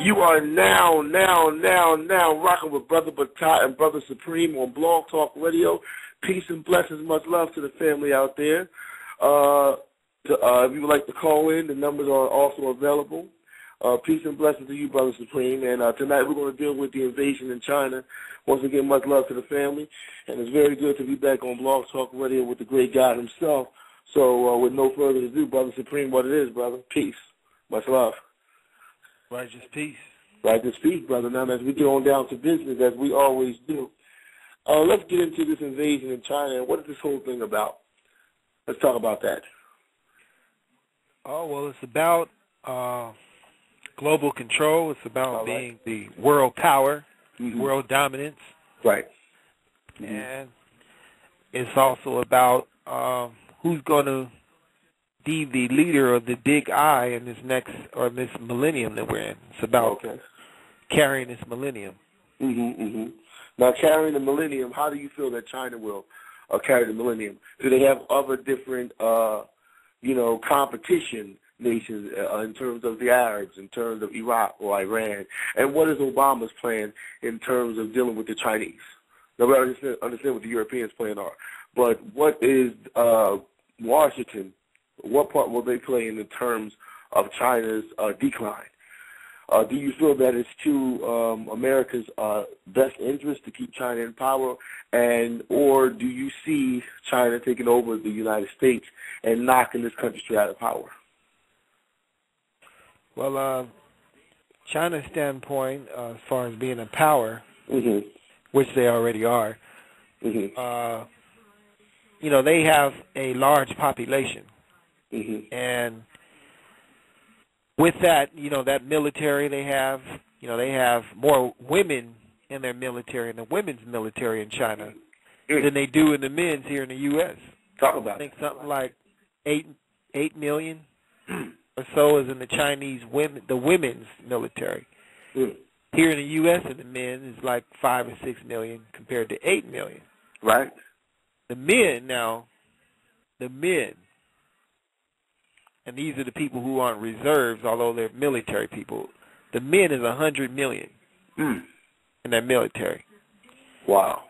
You are now rocking with Brother Batat and Brother Supreme on Blog Talk Radio. Peace and blessings, much love to the family out there. If you would like to call in, the numbers are also available. Peace and blessings to you, Brother Supreme. And tonight we're going to deal with the invasion in China. Once again, much love to the family. And it's very good to be back on Blog Talk Radio with the great God himself. So with no further ado, Brother Supreme, what it is, brother. Peace. Much love. Righteous peace. Righteous peace, brother. Now, as we get on down to business, as we always do, let's get into this invasion in China and what is this whole thing about? Let's talk about that. Oh, well, it's about global control. It's about being the world power, world dominance. Right. And it's also about who's going to be the leader of the big I in this this millennium that we're in. It's about carrying this millennium. Now, carrying the millennium, how do you feel that China will carry the millennium? Do they have other different, competition nations in terms of the Arabs, in terms of Iraq or Iran? And what is Obama's plan in terms of dealing with the Chinese? Now, we understand what the Europeans' plan are. But what is Washington? What part will they play in the terms of China's decline? Do you feel that it's to America's best interest to keep China in power, or do you see China taking over the United States and knocking this country straight out of power? Well, China's standpoint, as far as being a power, which they already are, they have a large population. And with that, that military they have more women in their military, in the women's military in China, than they do in the men's here in the U.S. Talk about I think something like 8 million or so is in the Chinese the women's military. Here in the U.S. in the men is like 5 or 6 million compared to 8 million. Right. The men, and these are the people who aren't reserves, although they're military people. The men is 100 million in their military. Wow.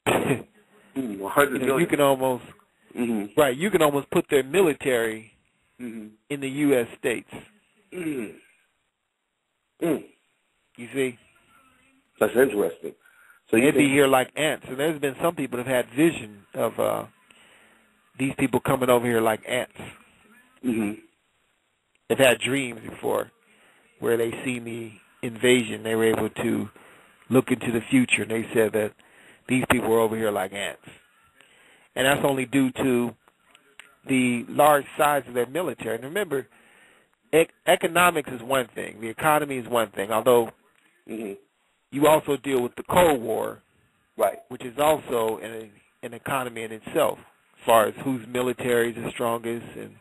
100 million. You can almost you can almost put their military in the U.S. states. You see? That's interesting. So they'd be here like ants. And there's been some people that have had vision of these people coming over here like ants. They've had dreams before where they seen the invasion. They were able to look into the future, and they said that these people were over here like ants. And that's only due to the large size of their military. And remember, economics is one thing. The economy is one thing, although you also deal with the Cold War, which is also an economy in itself, as far as whose military is the strongest and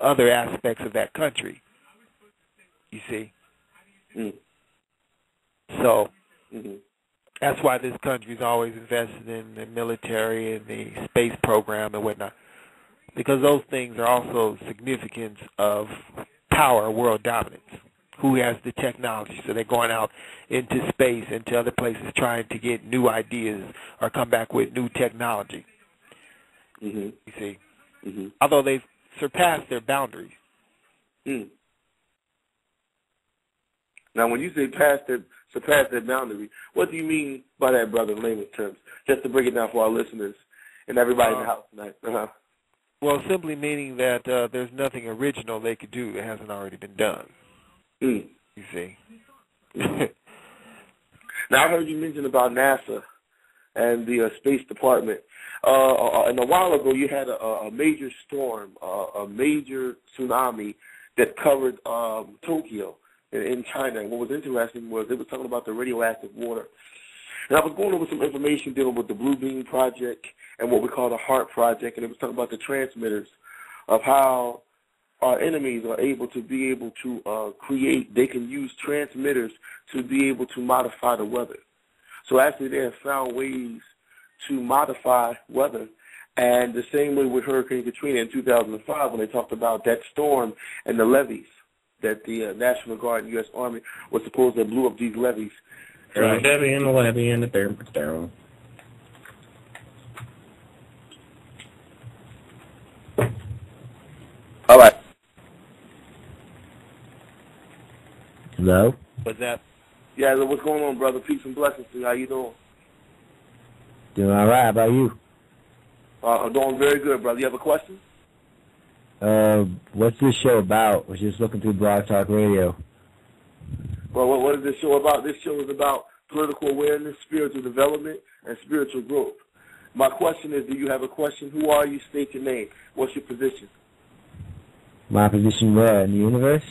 other aspects of that country, you see. So that's why this country's always invested in the military and the space program and whatnot, because those things are also significance of power, world dominance. Who has the technology? So they're going out into space, into other places, trying to get new ideas or come back with new technology. You see. Although they've surpass their boundaries. Now, when you say surpass their boundary, what do you mean by that, brother, in layman's terms? Just to break it down for our listeners and everybody in the house tonight. Well, simply meaning that there's nothing original they could do that hasn't already been done. You see. Now, I heard you mention about NASA and the Space Department. And a while ago, you had a major storm, a major tsunami that covered Tokyo in China. And what was interesting was they were talking about the radioactive water. And I was going over some information dealing with the Blue Beam Project and what we call the HART Project, and it was talking about the transmitters, of how our enemies are able to create, they can use transmitters to be able to modify the weather. So actually they have found ways to modify weather. And the same way with Hurricane Katrina in 2005 when they talked about that storm and the levees. that the National Guard and U.S. Army was supposed to blew up these levees. Right. Levee and the levee and the thermostat. All right. Hello? What's that? Yeah, what's going on, brother? Peace and blessings to you. How you doing? Doing all right. How about you? I'm doing very good, brother. You have a question? What's this show about? I was just looking through Blog Talk Radio. Well, what is this show about? This show is about political awareness, spiritual development, and spiritual growth. My question is, do you have a question? Who are you? State your name. What's your position? My position where? In the universe?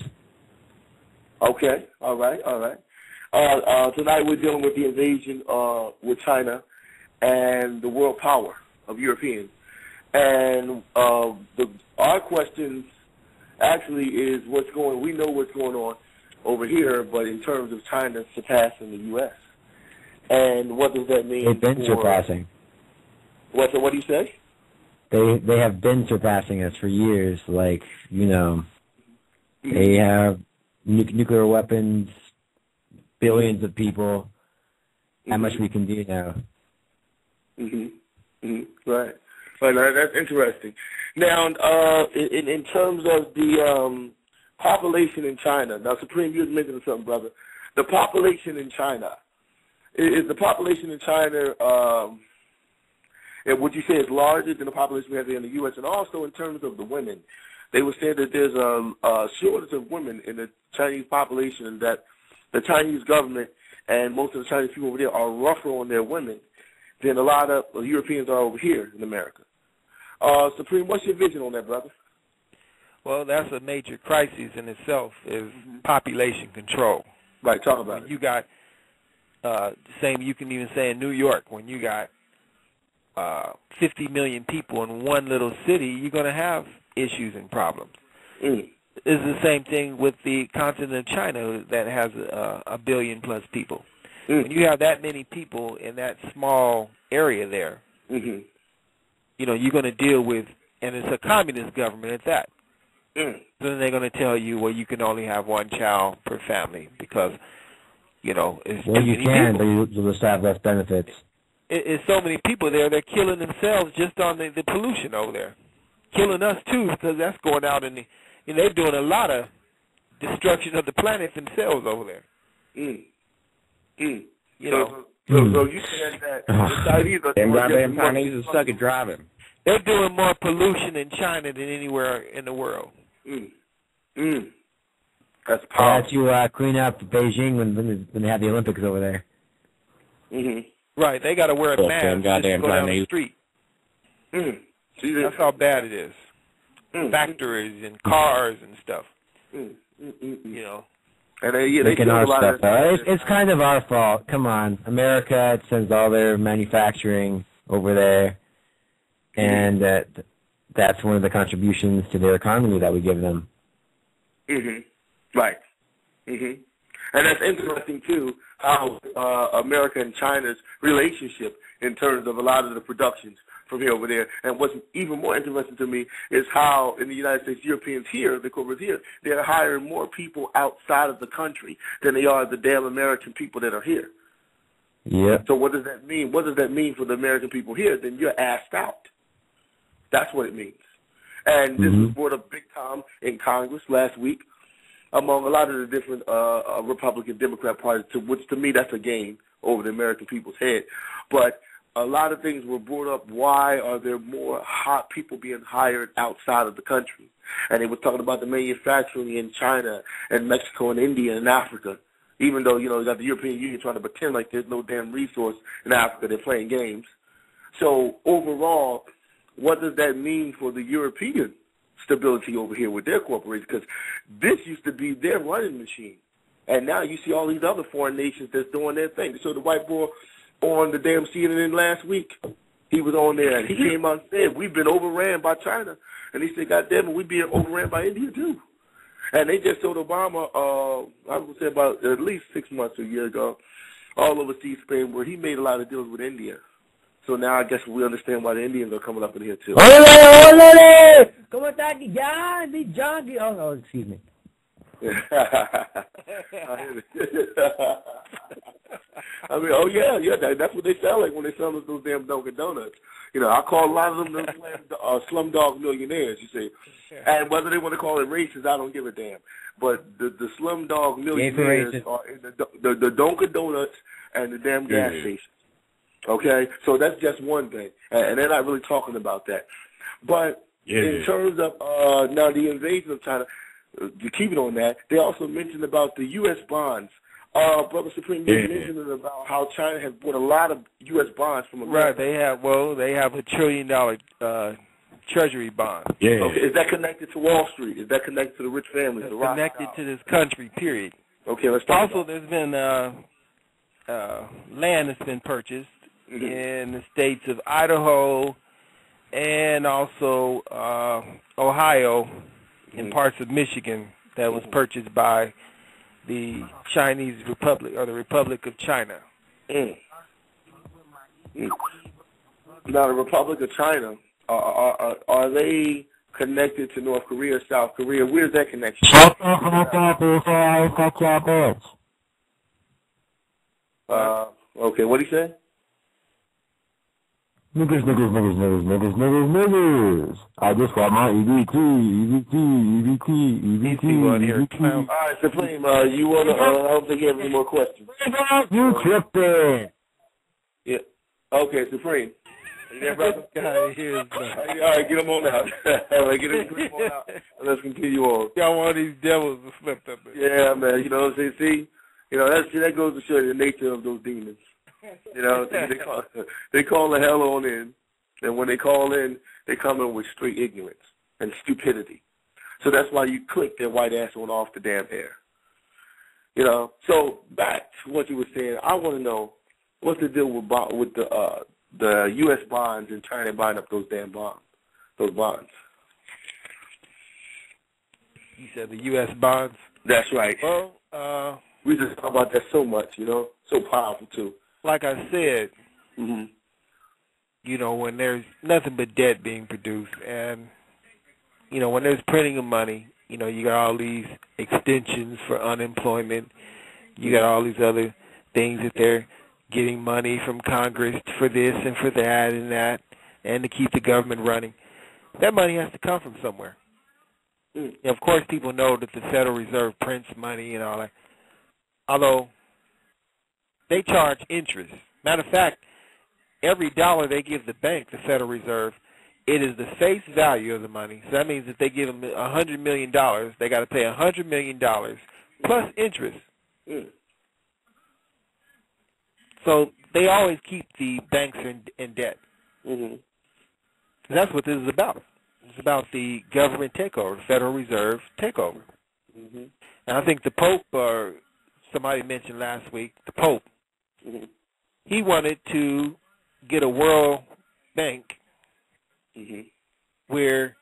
Okay. All right. Tonight we're dealing with the invasion with China and the world power of Europeans. And our question actually is we know what's going on over here, but in terms of China surpassing the U.S. And what does that mean? They've been surpassing. What do you say? They have been surpassing us for years. Like, they have nuclear weapons, billions of people. How much we can do now? Right. Right. That's interesting. Now, in terms of the population in China, now Supreme, you was mentioning something, brother. The population in China, is the population in China, would you say it's larger than the population we have here in the U.S.? And also in terms of the women, they were saying that there's a shortage of women in the Chinese population, and that the Chinese government and most of the Chinese people over there are rougher on their women than a lot of Europeans are over here in America. Supreme, what's your vision on that, brother? Well, that's a major crisis in itself, is population control. Right, talk about it. You got, same you can even say in New York, when you got 50 million people in one little city, you're going to have issues and problems. It's the same thing with the continent of China that has a billion plus people. When you have that many people in that small area there, you're going to deal with, and it's a communist government at that. Then they're going to tell you, well, you can only have one child per family because, it's too many can, people. but you'll just have less benefits. It's so many people there, they're killing themselves just on the pollution over there. Killing us, too, because that's going out in they're doing a lot of destruction of the planet themselves over there. So you said that the Chinese are them goddamn Chinese are stuck at driving. They're doing more pollution in China than anywhere in the world. That's powerful. That's you clean up Beijing when they have the Olympics over there. Right, they got to wear a mask just to go down the street. That's how bad it is. Factories and cars and stuff. And they making our stuff. It's kind of our fault. Come on, America sends all their manufacturing over there, and that's one of the contributions to their economy that we give them. Right. And that's interesting too, how America and China's relationship in terms of a lot of the productions from here over there. And what's even more interesting to me is how in the United States, Europeans here, the corporates here, they're hiring more people outside of the country than they are the damn American people that are here. Yeah. So what does that mean? What does that mean for the American people here? Then you're asked out. That's what it means. And this was brought up big time in Congress last week among a lot of the different Republican, Democrat parties, which to me that's a game over the American people's head. But a lot of things were brought up. Why are there more hot people being hired outside of the country? And they were talking about the manufacturing in China and Mexico and India and Africa. Even though, you got the European Union trying to pretend like there's no damn resource in Africa, they're playing games. So overall, what does that mean for the European stability over here with their corporations? Because this used to be their running machine. And now you see all these other foreign nations that's doing their thing. So the white boy on the damn CNN last week, he was on there and he came out and said, we've been overran by China. And he said, God damn it, we're being overran by India too. And they just told Obama, I would say about at least 6 months or a year ago, all over C-SPAN, where he made a lot of deals with India. So now I guess we understand why the Indians are coming up in here too. Olé! ¿Cómo está aquí? Ya, excuse me. I mean, oh yeah, that's what they sound like when they sell us those damn Dunkin' Donuts. You know, I call a lot of them those Slumdog Millionaires. You see, and whether they want to call it racist, I don't give a damn. But the Slumdog Millionaires are in the Dunkin' Donuts and the damn gas stations. Okay, so that's just one thing, and they're not really talking about that. But in terms of now the invasion of China, to keep it on that, they also mentioned about the U.S. bonds. Brother Supreme, you mentioned about how China has bought a lot of U.S. bonds from America. Right, they have $1 trillion treasury bond. Yeah. Okay, is that connected to Wall Street? Is that connected to the rich families? It's connected to this country, period. Okay, let's talk also, there's been land that's been purchased in the states of Idaho and also Ohio and parts of Michigan that was purchased by the Chinese Republic or the Republic of China. Now, the Republic of China, are they connected to North Korea or South Korea? Where's that connection? Okay, what did he say? Niggas. I just got my EBT. All right, Supreme, you want to, I don't think you have any more questions. You tripping. Yeah. Okay, Supreme. Are you there, brother? All right, get him on out. All right, get him on out. And let's continue on. Y'all want these devils to slip up there. Yeah, man, you know what I'm saying? See? You know, that goes to show you the nature of those demons. You know, they call the hell on in, and when they call in, they come in with straight ignorance and stupidity. So that's why you click their white ass on off the damn air. You know, so back to what you were saying, I want to know what's the deal with the U.S. bonds and trying to bind up those damn bonds, those bonds. You said the U.S. bonds? That's right. Well, we just talk about that so much, you know, so powerful too. Like I said, you know, when there's nothing but debt being produced and, you know, when there's printing of money, you know, you got all these extensions for unemployment. You got all these other things that they're getting money from Congress for this and for that and that and to keep the government running. That money has to come from somewhere. And of course, people know that the Federal Reserve prints money and all that, although they charge interest. Matter of fact, every dollar they give the bank, the Federal Reserve, it is the face value of the money. So that means if they give them $100 million, they got to pay $100 million plus interest. So they always keep the banks in debt. That's what this is about. It's about the government takeover, the Federal Reserve takeover. And I think the Pope, or somebody mentioned last week, the Pope, he wanted to get a world bank where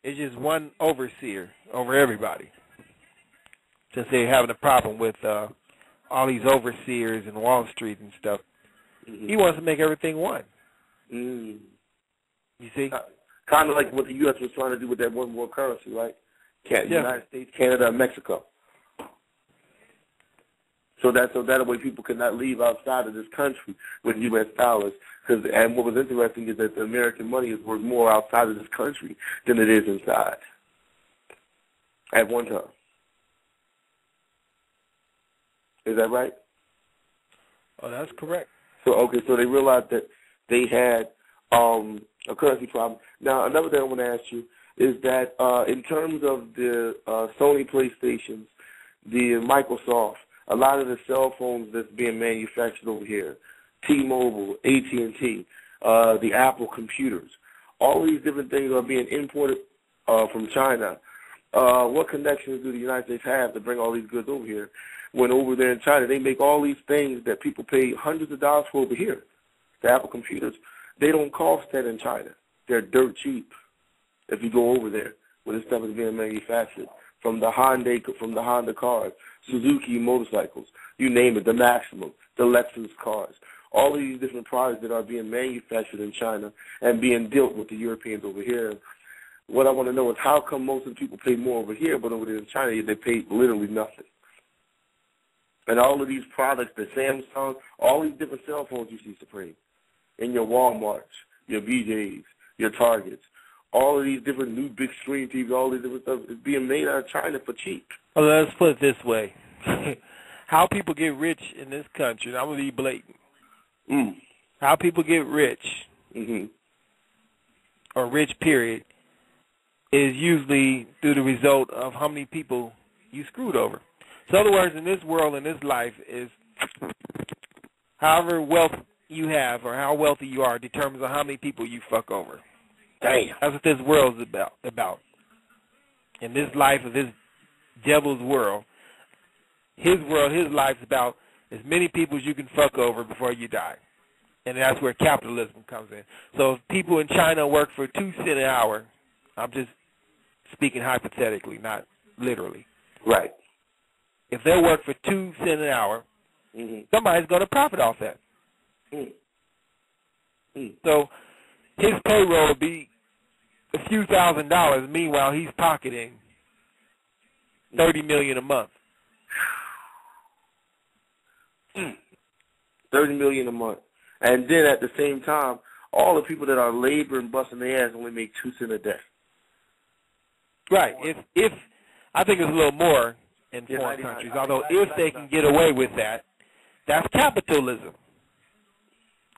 it's just one overseer over everybody, since they're having a problem with all these overseers and Wall Street and stuff. He wants to make everything one. You see? Kind of like what the U.S. was trying to do with that one world currency, right? United States, Canada, and Mexico. So that way people could not leave outside of this country with U.S. dollars. And what was interesting is that the American money is worth more outside of this country than it is inside at one time. Is that right? Oh, that's correct. So they realized that they had a currency problem. Now, another thing I want to ask you is that in terms of the Sony PlayStations, the Microsoft, a lot of the cell phones that's being manufactured over here, T-Mobile, AT&T, the Apple computers, all these different things are being imported from China. What connections do the United States have to bring all these goods over here when over there in China they make all these things that people pay hundreds of dollars for over here? The Apple computers, they don't cost that in China. They're dirt cheap if you go over there where this stuff is being manufactured. From the Honda cars, Suzuki motorcycles, you name it, the Maximum, the Lexus cars, all of these different products that are being manufactured in China and being dealt with the Europeans over here. what I want to know is how come most of the people pay more over here, but over there in China they pay literally nothing. And all of these products, the Samsung, all these different cell phones you see, Supreme, in your Walmarts, your BJ's, your Targets, all of these different new big screen TVs, all these different stuff is being made out of China for cheap. Well, let's put it this way. How people get rich in this country, and I'm going to be blatant. How people get rich, or rich period, is usually through the result of how many people you screwed over. So in other words, in this world, in this life, is however wealth you have or how wealthy you are determines on how many people you fuck over. Damn. That's what this world is about. In this life of this devil's world, his life is about as many people as you can fuck over before you die. And that's where capitalism comes in. So if people in China work for 2 cents an hour, I'm just speaking hypothetically, not literally. Right. If they work for 2 cents an hour, somebody's going to profit off that. So his payroll will be a few $1,000s. Meanwhile, he's pocketing $30 million a month. $30 million a month. And then at the same time, all the people that are laboring, busting their ass only make 2 cents a day. Right. If I think it's a little more in foreign countries, although if they can get away with that, that's capitalism.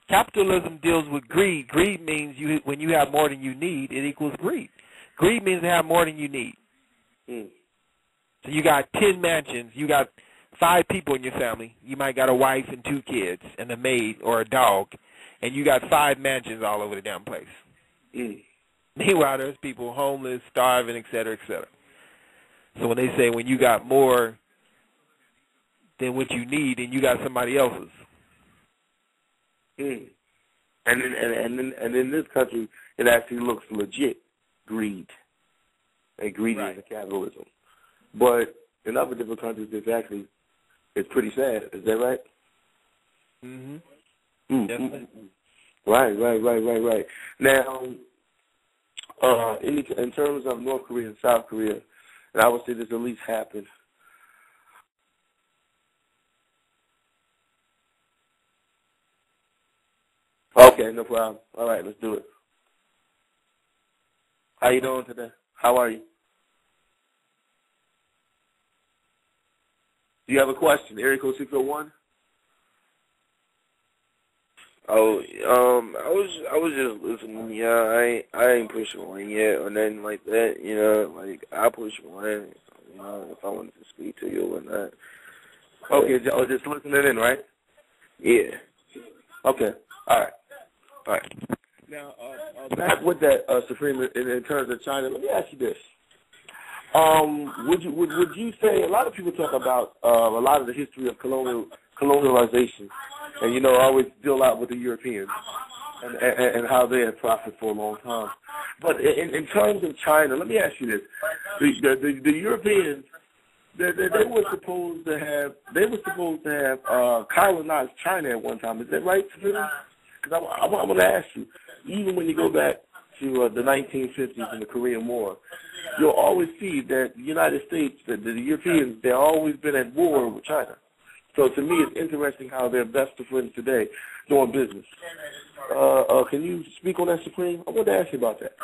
Capitalism deals with greed. Greed means when you have more than you need, it equals greed. Greed means to have more than you need. So you got 10 mansions, you got 5 people in your family. You might got a wife and 2 kids and a maid or a dog, and you got 5 mansions all over the damn place. Meanwhile, there's people homeless, starving, et cetera, et cetera. So when they say when you got more than what you need, and you got somebody else's. And in this country, it actually looks legit greed. And greed is capitalism. But in other different countries, it's pretty sad. Is that right? Definitely. Right. Now, in terms of North Korea and South Korea, and I would say this at least happened. Okay, no problem. All right, let's do it. How you doing today? How are you? Do you have a question? Area code 601? Oh, I was just listening. Yeah, I ain't pushing one yet or nothing like that. You know, like I push one. You know, if I wanted to speak to you or whatnot. Okay, just listening in, right? Yeah. Okay. All right. Now, back with that, Supreme, in terms of China, let me ask you this. Would you say, a lot of people talk about a lot of the history of colonialization, and, you know, always deal out with the Europeans and how they have profited for a long time. But in terms of China, let me ask you this. The Europeans, they were supposed to have colonized China at one time. Is that right, Supreme? Because I'm going to ask you, even when you go back to the 1950s and the Korean War, you'll always see that the United States, the Europeans, they've always been at war with China. So to me, it's interesting how they're best of friends today doing business. Can you speak on that, Supreme? I want to ask you about that.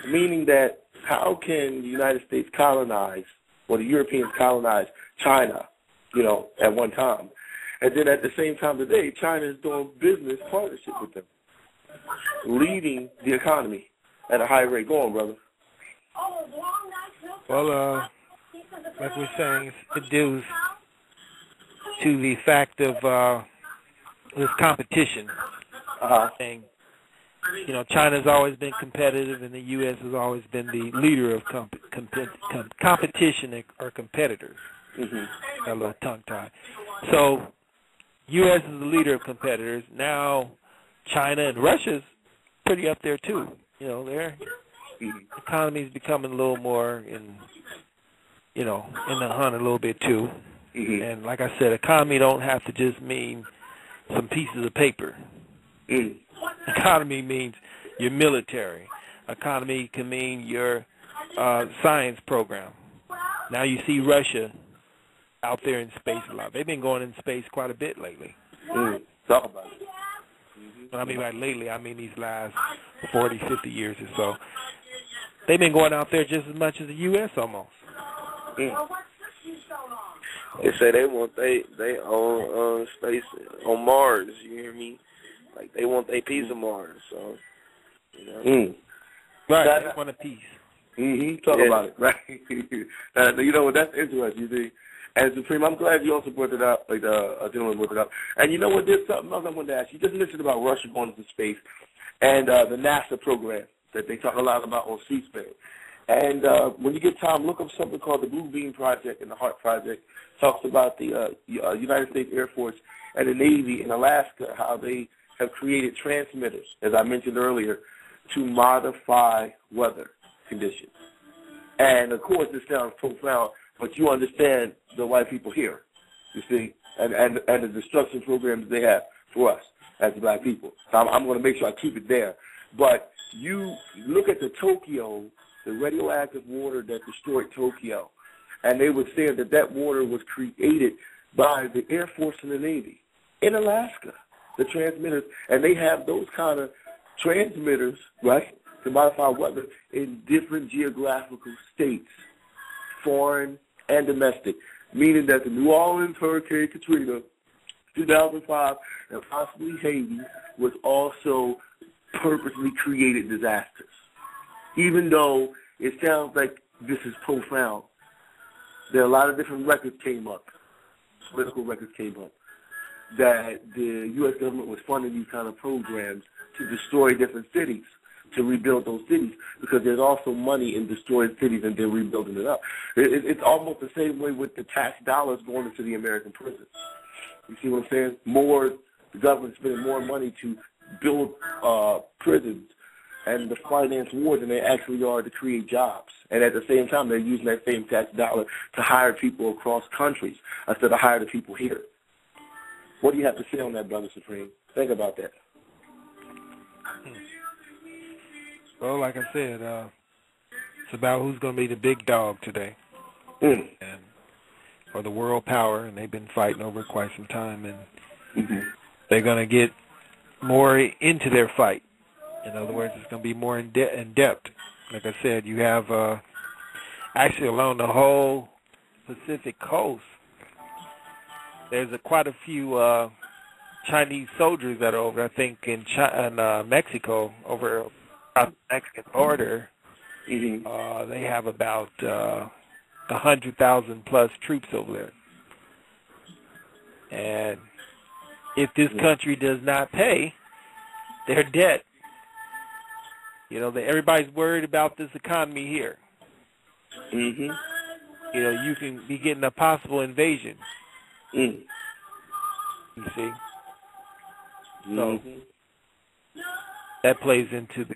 Meaning that how can the United States colonize, or the Europeans colonize China, you know, at one time? And then at the same time today, China is doing business partnership with them, leading the economy at a high rate. Go on, brother. Well, like we're saying, it due to the fact of this competition. Saying, you know, China's always been competitive, and the U.S. has always been the leader of competition or competitors. Got a little tongue-tied. So, U.S. is the leader of competitors. Now, China and Russia's pretty up there too. You know, their economy's becoming a little more in the hunt a little bit too. And like I said, economy don't have to just mean some pieces of paper. Economy means your military. economy can mean your science program. Now you see Russia out there in space a lot. They've been going in space quite a bit lately. Talk about it. When I mean by lately, I mean these last 40, 50 years or so. They've been going out there just as much as the U.S. almost. They say they want they own space on Mars. You hear me? Like they want their piece of Mars. So, you know. Right. They want a piece. Talk about it. Right. You know what? That's interesting. You see. And Supreme, I'm glad you also brought it up, like a gentleman brought it up. And you know what? There's something else I wanted to ask. You just mentioned about Russia going into space and the NASA program that they talk a lot about on C-SPAN. And when you get time, look up something called the Blue Beam Project and the HART Project. Talks about the United States Air Force and the Navy in Alaska, how they have created transmitters, as I mentioned earlier, to modify weather conditions. And, of course, it sounds profound, but you understand the white people here, you see, and the destruction programs they have for us as black people. So I'm going to make sure I keep it there. But you look at the radioactive water that destroyed Tokyo, and they were saying that water was created by the Air Force and the Navy in Alaska, the transmitters, and they have those kind of transmitters, right, to modify weather in different geographical states, foreign and domestic, meaning that the New Orleans Hurricane Katrina, 2005, and possibly Haiti was also purposely created disasters. Even though it sounds like this is profound, there are a lot of different records came up, political records came up, that the U.S. government was funding these kind of programs to destroy different cities, to rebuild those cities, because there's also money in destroying cities and then rebuilding it up. It's almost the same way with the tax dollars going into the American prisons. You see what I'm saying? The government spending more money to build prisons and to finance wars than they actually are to create jobs. And at the same time, they're using that same tax dollar to hire people across countries instead of hire the people here. What do you have to say on that, Brother Supreme? Think about that. Well, like I said, it's about who's going to be the big dog today, or the world power, and they've been fighting over it quite some time, and they're going to get more into their fight. In other words, it's going to be more in depth. Like I said, you have actually along the whole Pacific coast, there's quite a few Chinese soldiers that are over, I think, in Mexico, over the Mexican border. They have about 100,000 plus troops over there. And if this country does not pay their debt, you know, everybody's worried about this economy here. You know, you can be getting a possible invasion. You see? So that plays into the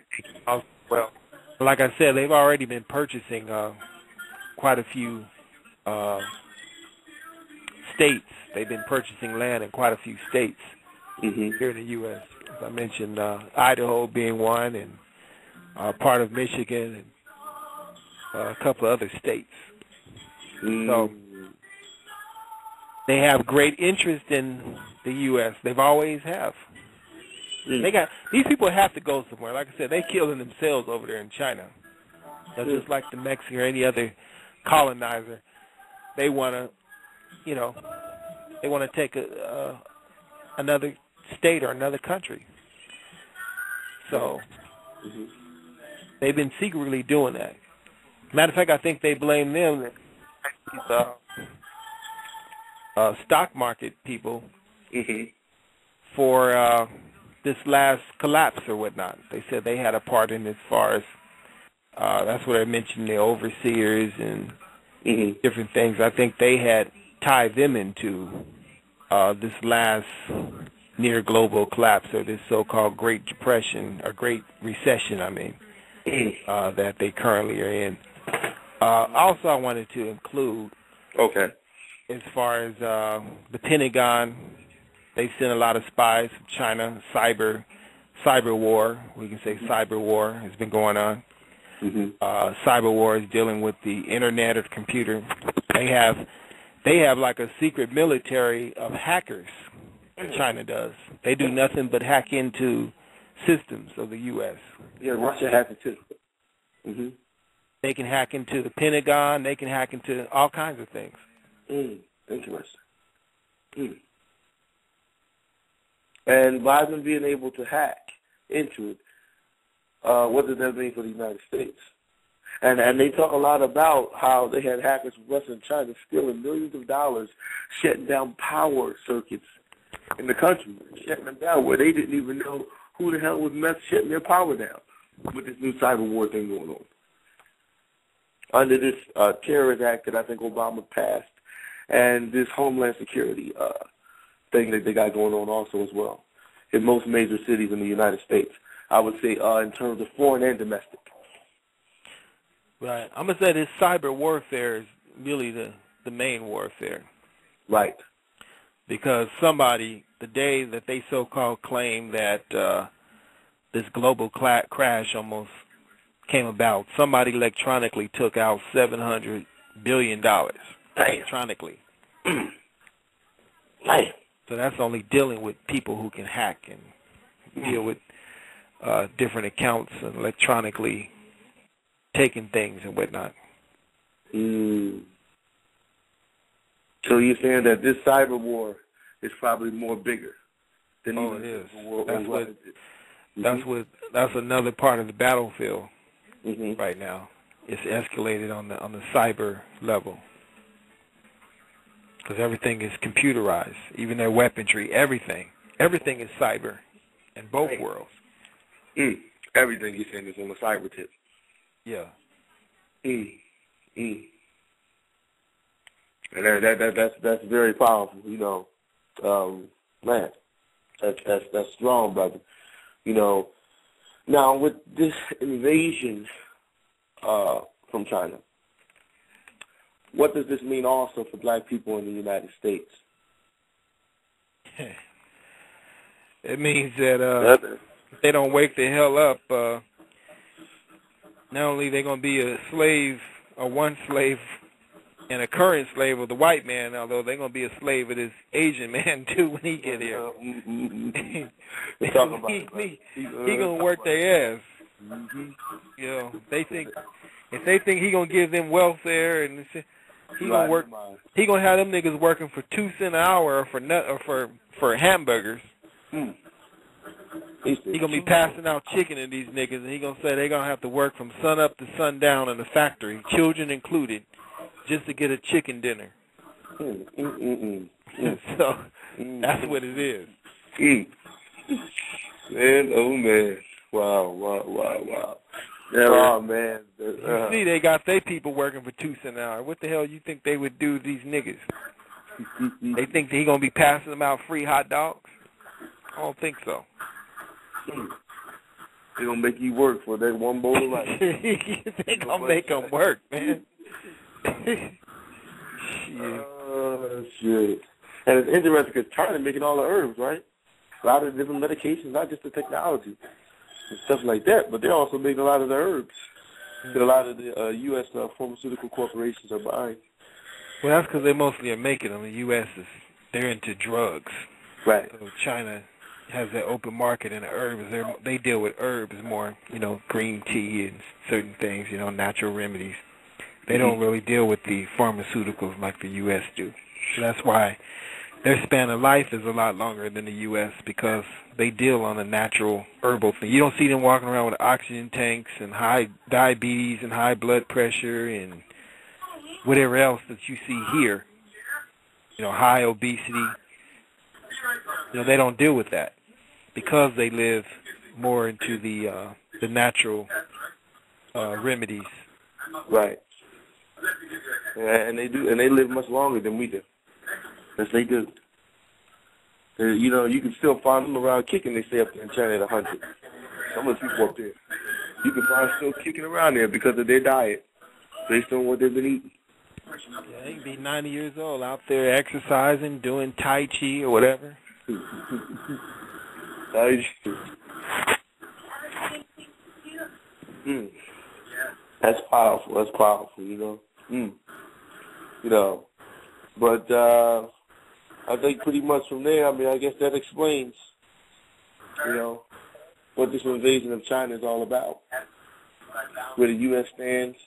well. Like I said, they've already been purchasing quite a few states. They've been purchasing land in quite a few states here in the U.S. As I mentioned, Idaho being one, and part of Michigan, and a couple of other states. So they have great interest in the U.S. They've always have. These people have to go somewhere. Like I said, they're killing themselves over there in China. So just like the Mexican or any other colonizer, they want to, you know, they want to take another state or another country. So they've been secretly doing that. Matter of fact, I think they blame them, stock market people, for this last collapse or whatnot. They said they had a part in as far as that's what I mentioned, the overseers and different things. I think they had tied them into this last near global collapse, or this so-called Great Depression, or Great Recession, I mean, that they currently are in. Also, I wanted to include, as far as the Pentagon, they've sent a lot of spies from China, cyber cyber war. We can say cyber war has been going on. Cyber war is dealing with the internet or the computer. They have like a secret military of hackers. China does. They do nothing but hack into systems of the U.S. Yeah, Russia has it too. They can hack into the Pentagon. They can hack into all kinds of things. Interesting. And by them being able to hack into it, what does that mean for the United States? And they talk a lot about how they had hackers from Russia and China stealing millions of dollars, shutting down power circuits in the country, shutting them down where they didn't even know who the hell was shutting their power down with this new cyber war thing going on. Under this terrorist act that I think Obama passed and this Homeland Security thing that they got going on also as well in most major cities in the United States, I would say in terms of foreign and domestic. Right. I'm going to say this cyber warfare is really the main warfare. Right. Because somebody, the day that they so-called claim that this global crash almost came about, somebody electronically took out $700 billion electronically. So that's only dealing with people who can hack and deal with different accounts and electronically taking things and whatnot. So you're saying that this cyber war is probably more bigger than it is. War. That's another part of the battlefield right now. It's escalated on the cyber level because everything is computerized, even their weaponry, everything is cyber in both worlds. Everything you're saying is on the cyber tip. Yeah. And that's very powerful, you know. Man, that's strong, brother. You know, now with this invasion from China, what does this mean also for black people in the United States? It means that if they don't wake the hell up, not only they're going to be a slave, or one slave, and a current slave of the white man, although they're going to be a slave of this Asian man, too, when he get here. He going to work their ass. You know, if they think he going to give them welfare, and he going to work, he going to have them niggas working for 2 cents an hour for hamburgers. He going to be passing out chicken to these niggas, and he going to say they going to have to work from sun up to sundown in the factory, children included, just to get a chicken dinner. So that's what it is. Man, oh man. Wow. Oh man. You see, they got their people working for 2 cents an hour. What the hell you think they would do to these niggas? They think he going to be passing them out free hot dogs? I don't think so. They're going to make you work for that one bowl of rice. They're going to make them work, man. Shit. And it's interesting because China's making all the herbs, right? A lot of different medications, not just the technology and stuff like that, but they're also making a lot of the herbs that a lot of the U.S. Pharmaceutical corporations are buying. Well, that's because they mostly are making them. The U.S. they're into drugs. Right. So China has that open market in the herbs. They deal with herbs more, you know, green tea and certain things, you know, natural remedies. They don't really deal with the pharmaceuticals like the U.S. do. So that's why their span of life is a lot longer than the U.S. because they deal on a natural herbal thing. You don't see them walking around with oxygen tanks and high diabetes and high blood pressure and whatever else that you see here. You know, high obesity. You know, they don't deal with that because they live more into the natural remedies. Right. And they do, and they live much longer than we do. Yes, they do. You know, you can still find them around kicking. They stay up there in China at 100. Some of the people up there, you can find still kicking around there because of their diet, based on what they've been eating. Yeah, they can be 90 years old out there exercising, doing Tai Chi or whatever. Tai Chi. That's powerful. That's powerful. You know. But I think pretty much from there, I mean, I guess that explains, what this invasion of China is all about. Where the U.S. stands,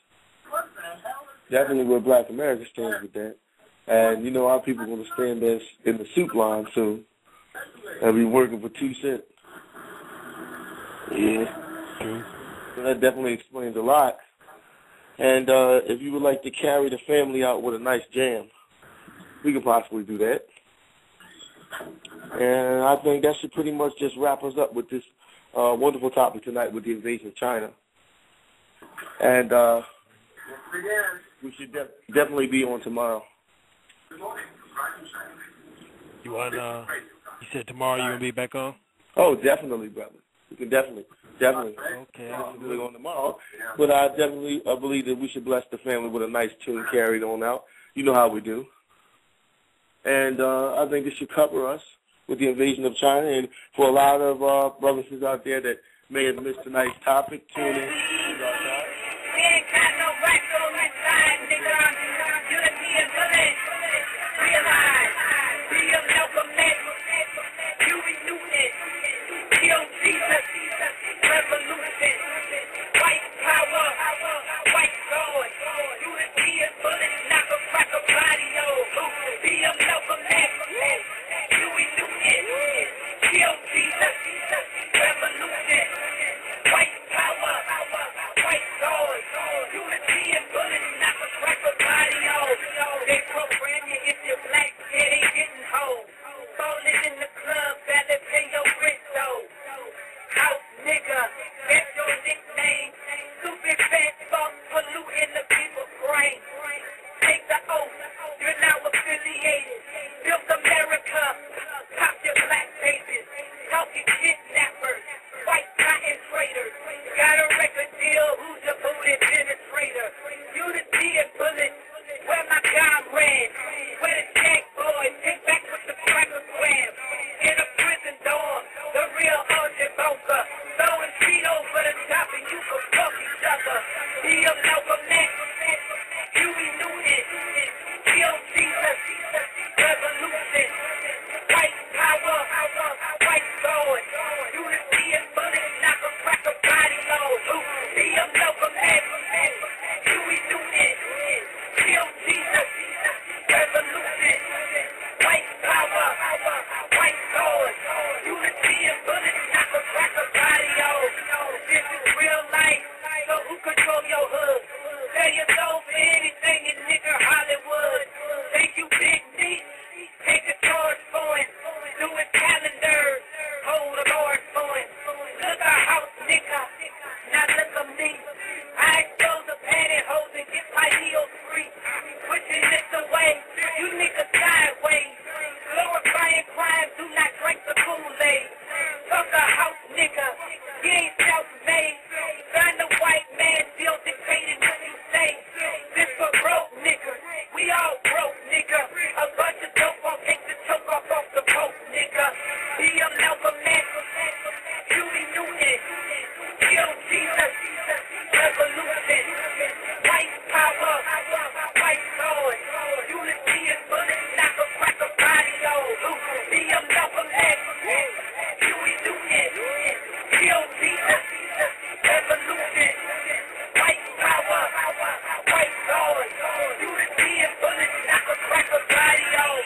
definitely where Black America stands with that. And our people are going to stand us in the soup line soon and be working for 2 cents. Yeah. So that definitely explains a lot. And if you would like to carry the family out with a nice jam, we could possibly do that. And I think that should pretty much just wrap us up with this wonderful topic tonight with the invasion of China. And we should definitely be on tomorrow. You want? You said tomorrow you're gonna be back on? Oh, definitely, brother. We can definitely. Okay. We're on tomorrow, but I definitely believe that we should bless the family with a nice tune carried on out. You know how we do. And I think this should cover us with the invasion of China. And for a lot of brothers out there that may have missed tonight's topic, tune in. We ain't got no right on this side, nigga. Unity and village. Realize. Be a Malcolm X. Huey Newton. Kill Jesus. Revolution. White power. White sword. Unity and village. Knock a crack a body, yo. Be a Malcolm X. Huey Newton. Kill Jesus. Revolution. White power. White sword. Unity and village. Knock a crack a body, yo. They program you if you're black. Yeah, they getting home. Falling in the club. Better pay your rent, though. House nigga. That's your nickname. Stupid fat fuck polluting the people's brain. Take the oath. You're now affiliated. Build America. Pop your black babies. Talking kidnappers. White cotton traders. Got a record deal. Who's your boot administrator? Unity and bullets. Where my comrades? Where the jack boys? Take back with the cracker grab. In a prison dorm. The real urgent bunker. Throwing feet over the top and you can fuck each other. Be a Malcolm X. Huey Newton. Kill Jesus. Revolution. White power. White sword. Unity and bullets. Knock a crack a body load. Be a Malcolm X. Huey Newton. Kill Jesus. Revolution. White power. White sword. Unity and bullets. Knock a crack a body load. This is real life. So who control your hood? Sell your soul for anything in nigger Hollywood. Thank you, Big D. Take a charge for it. Do it calendars. Hold a guard for it. Look a house, nigga. Now look at me. I expose the pantyhose and get my heels free. Pushing this away. You niggas sideways. Glorifying crime. Do not drink the Kool-Aid. Fuck a house, nigga. He ain't self-made. Find the white man still dictating what you say. This for broke niggas. We all broke, nigga. A bunch of dope won't take the choke off the pope, nigga. Be a Malcolm X. Huey Newton. Kill Jesus. Revolution. White power. White sword. Unity and bullets. Knock a crack a body load. Be a Malcolm X. Huey Newton. Kill Jesus. Revolution. White power. White sword. Unity and bullets. Knock a crack a body load.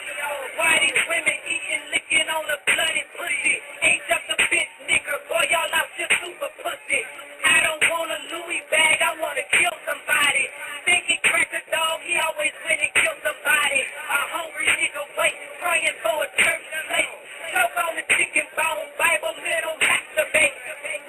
Why these women eating, licking on a bloody pussy? Ain't just a bitch, nigga. Boy, y'all out here super pussy. I don't want a Louis bag. I want to kill somebody. Think he cracked a dog. He always win and kill somebody. A hungry nigga wait, praying for a church plate. Choke on the chicken bone. Bible middle masturbate.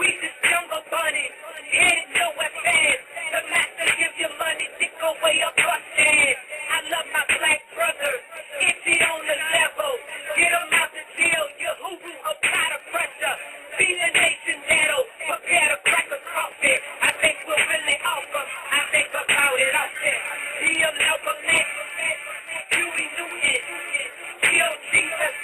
We just jungle bunnies. Headed nowhere fast. The master gives you money. Dick away a bust ass. I love my black brothers. Itchy on the level. Get them out the jail. You hoodoo, apply the pressure. Be the nation that'll prepare to crack a coffin. I think we're really awesome. I think about it often. Be a Malcolm X. Huey Newton. Kill Jesus.